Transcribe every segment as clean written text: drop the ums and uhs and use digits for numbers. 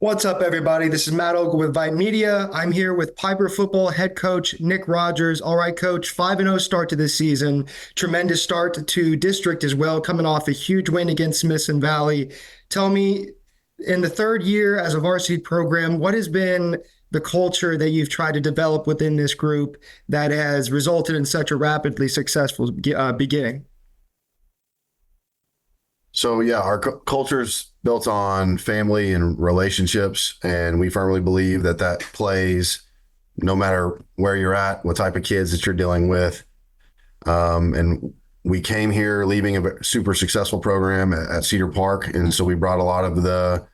What's up, everybody? This is Matt Ogle with VYPE Media. I'm here with Pieper football head coach Nick Rogers. All right, coach, 5-0 start to this season. Tremendous start to district as well, coming off a huge win against Smithson Valley. Tell me, in the third year as a varsity program, what has been the culture that you've tried to develop within this group that has resulted in such a rapidly successful beginning? So yeah, our culture's built on family and relationships, and we firmly believe that that plays no matter where you're at, what type of kids that you're dealing with. And we came here leaving a super successful program at Cedar Park, and so we brought a lot of the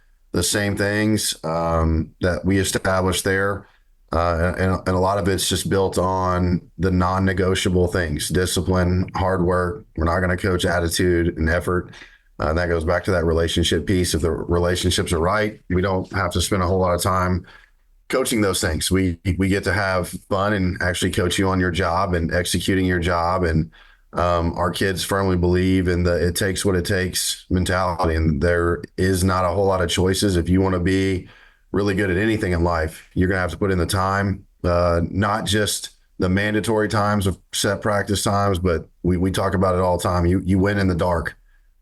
same things that we established there. And a lot of it's just built on the non-negotiable things: discipline, hard work. We're not going to coach attitude and effort. That goes back to that relationship piece. If the relationships are right, we don't have to spend a whole lot of time coaching those things. We get to have fun and actually coach you on your job and executing your job. And our kids firmly believe in the "it takes what it takes" mentality. And there is not a whole lot of choices. If you want to be really good at anything in life, you're going to have to put in the time, not just the mandatory times of set practice times, but we talk about it all the time. You win in the dark.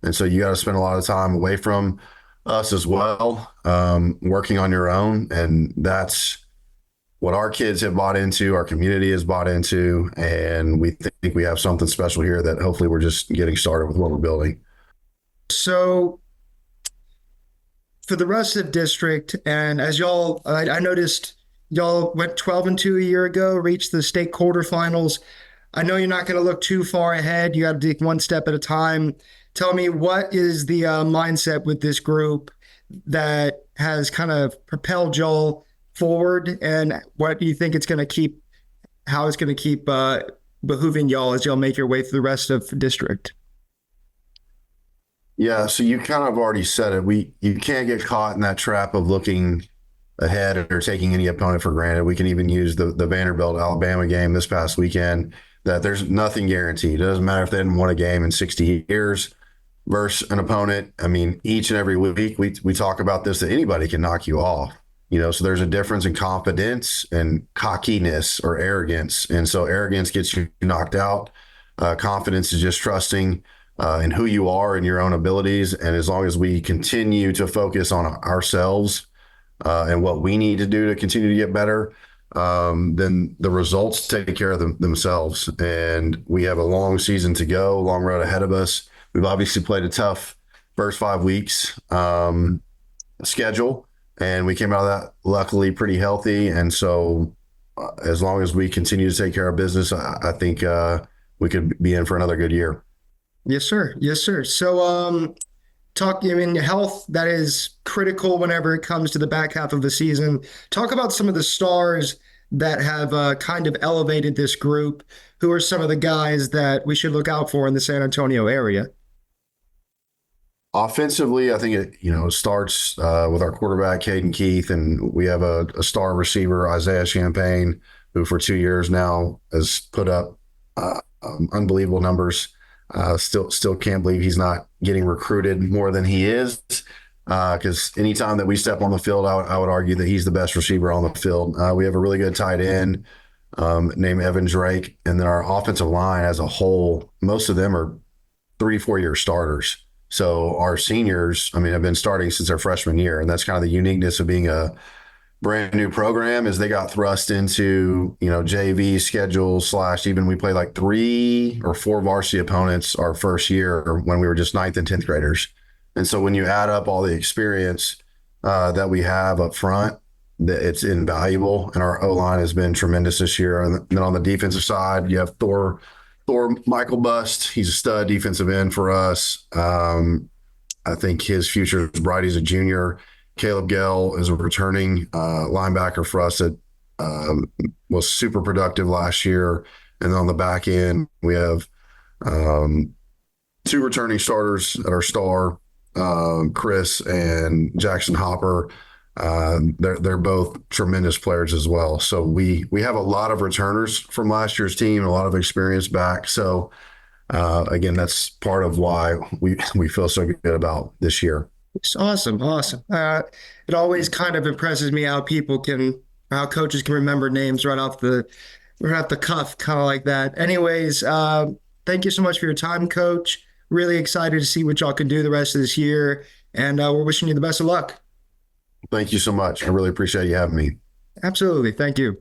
And so you got to spend a lot of time away from us as well, working on your own. And that's what our kids have bought into, our community has bought into. And we think we have something special here that hopefully we're just getting started with what we're building. So for the rest of the district, and as I noticed y'all went 12-2 a year ago, reached the state quarterfinals. I know you're not going to look too far ahead. You got to take one step at a time. Tell me, what is the mindset with this group that has kind of propelled y'all forward, and what do you think it's going to keep, how it's going to keep behooving y'all as y'all make your way through the rest of the district? Yeah, so you kind of already said it. You can't get caught in that trap of looking ahead or taking any opponent for granted. We can even use the Vanderbilt Alabama game this past weekend, that there's nothing guaranteed. It doesn't matter if they hadn't won a game in 60 years versus an opponent. I mean, each and every week we talk about this, that anybody can knock you off. So there's a difference in confidence and cockiness or arrogance. And so arrogance gets you knocked out. Confidence is just trusting in who you are and your own abilities. And as long as we continue to focus on ourselves and what we need to do to continue to get better, then the results take care of themselves. And we have a long season to go, long road ahead of us. We've obviously played a tough first 5 weeks schedule, and we came out of that luckily pretty healthy. And so as long as we continue to take care of business, I think we could be in for another good year. Yes, sir. Yes, sir. So, health, that is critical whenever it comes to the back half of the season. Talk about some of the stars that have kind of elevated this group. Who are some of the guys that we should look out for in the San Antonio area? Offensively, I think it starts with our quarterback, Caden Keith, and we have a star receiver, Isaiah Champagne, who for 2 years now has put up unbelievable numbers. Still can't believe he's not getting recruited more than he is, because anytime that we step on the field, I would argue that he's the best receiver on the field. We have a really good tight end named Evan Drake, and then our offensive line as a whole, most of them are 3-4 year starters. So our seniors, have been starting since their freshman year, and that's kind of the uniqueness of being a brand new program, is they got thrust into, JV schedule / even we played like 3 or 4 varsity opponents our first year when we were just 9th and 10th graders. And so when you add up all the experience that we have up front, it's invaluable. And our O-line has been tremendous this year. And then on the defensive side, you have Thor Michael Bust. He's a stud defensive end for us. I think his future is bright. He's a junior. Caleb Gell is a returning linebacker for us that was super productive last year. And then on the back end, we have 2 returning starters at our star, Chris and Jackson Hopper. They're both tremendous players as well. So we have a lot of returners from last year's team, a lot of experience back. So again, that's part of why we feel so good about this year. It's awesome, awesome. It always kind of impresses me how coaches can remember names right off the cuff, kind of like that. Anyways, thank you so much for your time, Coach. Really excited to see what y'all can do the rest of this year, and we're wishing you the best of luck. Thank you so much. I really appreciate you having me. Absolutely, thank you.